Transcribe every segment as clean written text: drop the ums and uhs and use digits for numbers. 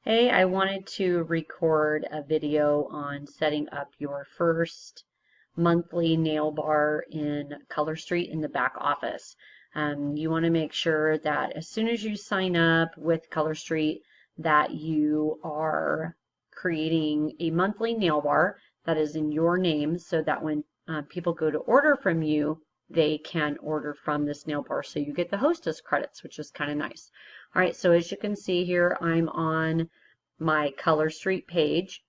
Hey, I wanted to record a video on setting up your first monthly nail bar in Color Street in the back office. You want to make sure that as soon as you sign up with Color Street that you are creating a monthly nail bar that is in your name so that when people go to order from you, they can order from this nail bar. So you get the hostess credits, which is kind of nice. All right, so as you can see here, I'm on my Color Street page,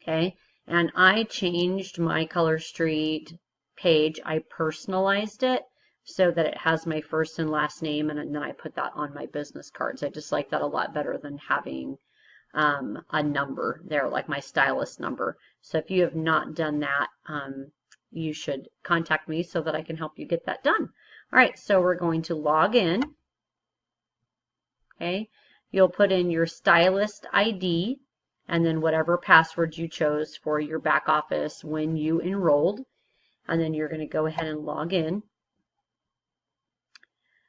okay? And I changed my Color Street page. I personalized it so that it has my first and last name, and then I put that on my business cards. I just like that a lot better than having a number there, like my stylist number. So if you have not done that, you should contact me so that I can help you get that done. All right, so we're going to log in. Okay, you'll put in your stylist ID and then whatever password you chose for your back office when you enrolled, and then you're going to go ahead and log in.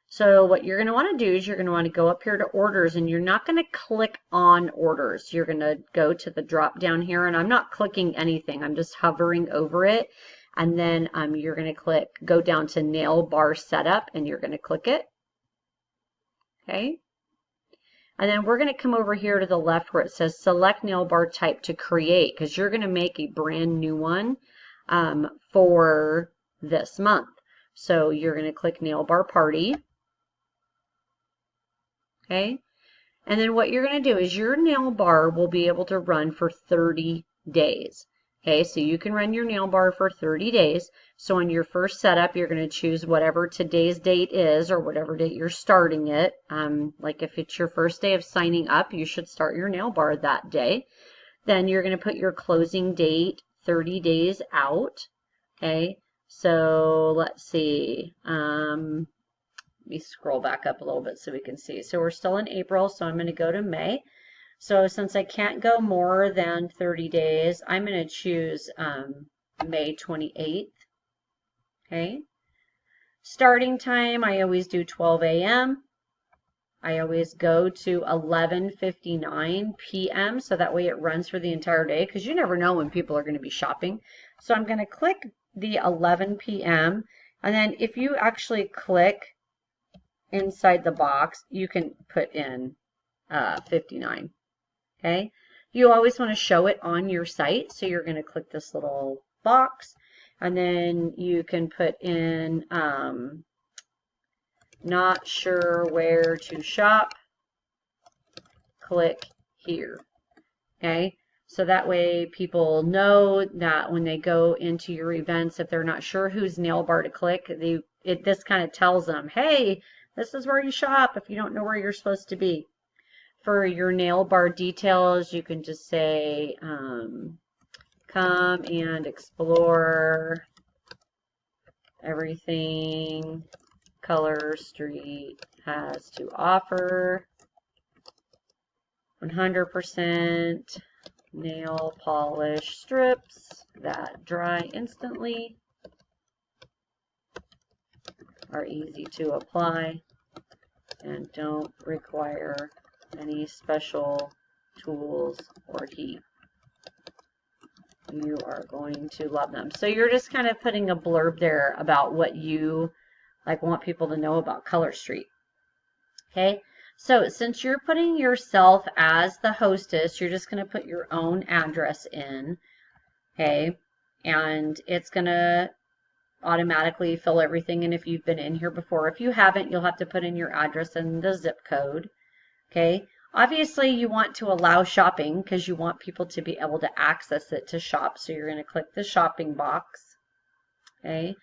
So what you're going to want to do is you're going to want to go up here to orders, and you're not going to click on orders. You're going to go to the drop down here, and I'm not clicking anything. I'm just hovering over it, and then you're going to go down to nail bar setup, and you're going to click it. Okay. And then we're going to come over here to the left where it says select nail bar type to create, because you're going to make a brand new one for this month. So you're going to click nail bar party. Okay. And then what you're going to do is your nail bar will be able to run for 30 days. Okay, so you can run your nail bar for 30 days. So on your first setup, you're going to choose whatever today's date is or whatever date you're starting it. Like if it's your first day of signing up, you should start your nail bar that day. Then you're going to put your closing date 30 days out. Okay, so let's see. Let me scroll back up a little bit so we can see. So we're still in April, so I'm going to go to May. So since I can't go more than 30 days, I'm going to choose May 28th. Okay. Starting time, I always do 12 a.m. I always go to 11:59 p.m. so that way it runs for the entire day, because you never know when people are going to be shopping. So I'm going to click the 11 p.m. and then if you actually click inside the box, you can put in 59. Okay, you always want to show it on your site, so you're going to click this little box, and then you can put in not sure where to shop, click here. Okay, so that way people know that when they go into your events, if they're not sure whose nail bar to click, this kind of tells them, hey, this is where you shop if you don't know where you're supposed to be. For your nail bar details, you can just say, come and explore everything Color Street has to offer. 100% nail polish strips that dry instantly, are easy to apply, and don't require any special tools or heat. You are going to love them. So you're just kind of putting a blurb there about what you want people to know about Color Street. Okay, so since you're putting yourself as the hostess, you're just going to put your own address in. Okay, and it's going to automatically fill everything in if you've been in here before. If you haven't, you'll have to put in your address and the zip code. Okay, obviously you want to allow shopping because you want people to be able to access it to shop. So you're going to click the shopping box. Okay,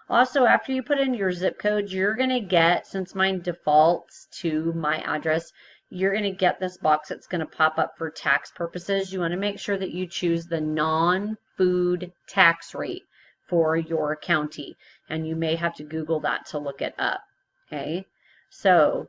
also after you put in your zip code, you're going to get, since mine defaults to my address, you're going to get this box that's going to pop up for tax purposes. You want to make sure that you choose the non-food tax rate for your county, and you may have to Google that to look it up. Okay, so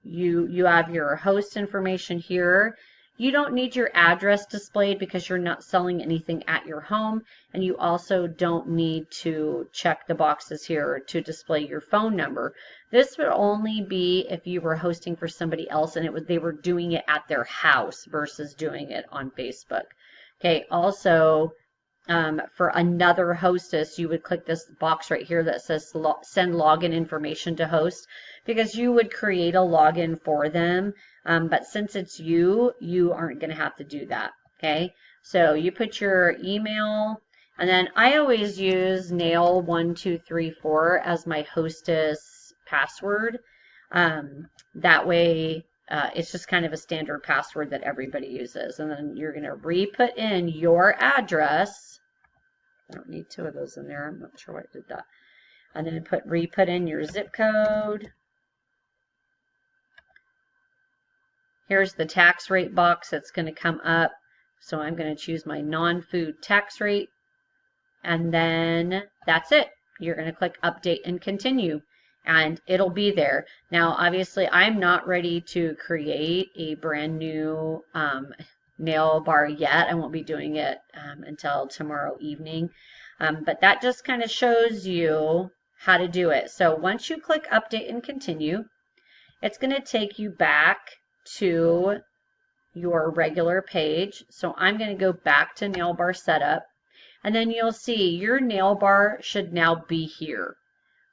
you have your host information here, You don't need your address displayed because you're not selling anything at your home, and you also don't need to check the boxes here to display your phone number. This would only be if you were hosting for somebody else and they were doing it at their house versus doing it on Facebook. Okay, also for another hostess, you would click this box right here that says send login information to host, because you would create a login for them. But since it's you aren't going to have to do that. Okay, so you put your email, and then I always use nail1234 as my hostess password. That way it's just kind of a standard password that everybody uses. And then you're going to re-put in your address. I don't need two of those in there. I'm not sure why I did that. And then re-put in your zip code. Here's the tax rate box that's going to come up. So I'm going to choose my non-food tax rate. And then that's it. You're going to click update and continue, and it'll be there. Now, obviously, I'm not ready to create a brand new nail bar yet. I won't be doing it until tomorrow evening. But that just kind of shows you how to do it. So once you click update and continue, it's going to take you back to your regular page. So I'm going to go back to nail bar setup, and then you'll see your nail bar should now be here.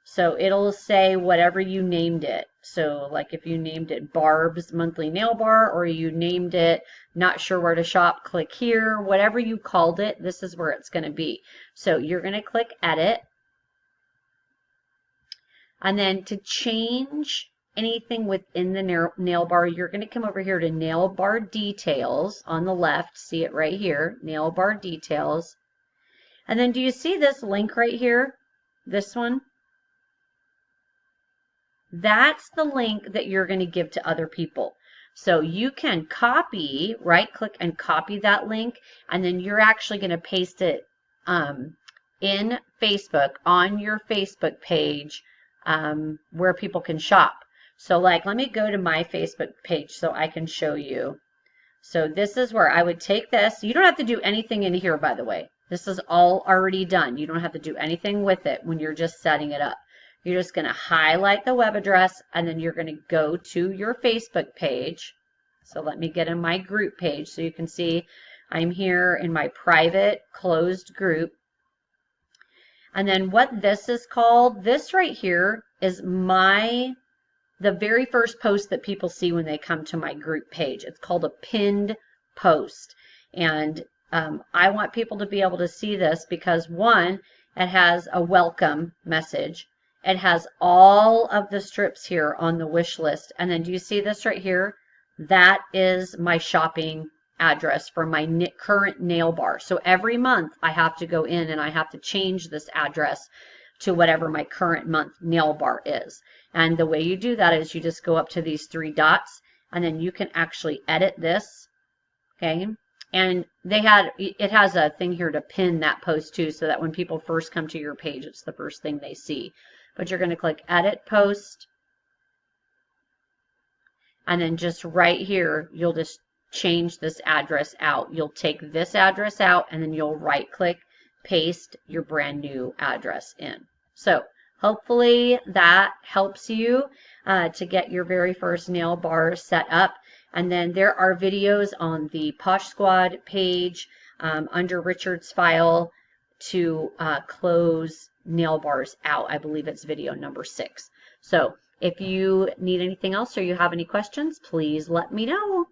So it'll say whatever you named it. So like if you named it Barb's Monthly Nail Bar, or you named it Not Sure Where to Shop, click here. Whatever you called it, this is where it's going to be. So you're going to click edit. And then to change anything within the nail bar, you're going to come over here to nail bar details on the left. See it right here, nail bar details. And then do you see this link right here? This one? That's the link that you're going to give to other people. So you can copy, right click and copy that link, and then you're actually going to paste it in Facebook on your Facebook page where people can shop. So like, let me go to my Facebook page so I can show you. So this is where I would take this. You don't have to do anything in here, by the way. This is all already done. You don't have to do anything with it when you're just setting it up. You're just going to highlight the web address, and then you're going to go to your Facebook page. So let me get in my group page so you can see I'm here in my private closed group. And then what this is called, this right here is the very first post that people see when they come to my group page. It's called a pinned post. And I want people to be able to see this because, one, it has a welcome message. It has all of the strips here on the wish list. And then do you see this right here? That is my shopping address for my current nail bar. So every month I have to go in and I have to change this address to whatever my current month nail bar is. And the way you do that is you just go up to these three dots, and then you can actually edit this. Okay. And it has a thing here to pin that post too, so that when people first come to your page, it's the first thing they see. But you're going to click edit post. And then just right here, you'll just change this address out. You'll take this address out, and then you'll right click, paste your brand new address in. So hopefully that helps you to get your very first nail bar set up. And then there are videos on the Posh Squad page under Richard's file to close nail bars out. I believe it's video number 6. So if you need anything else or you have any questions, please let me know.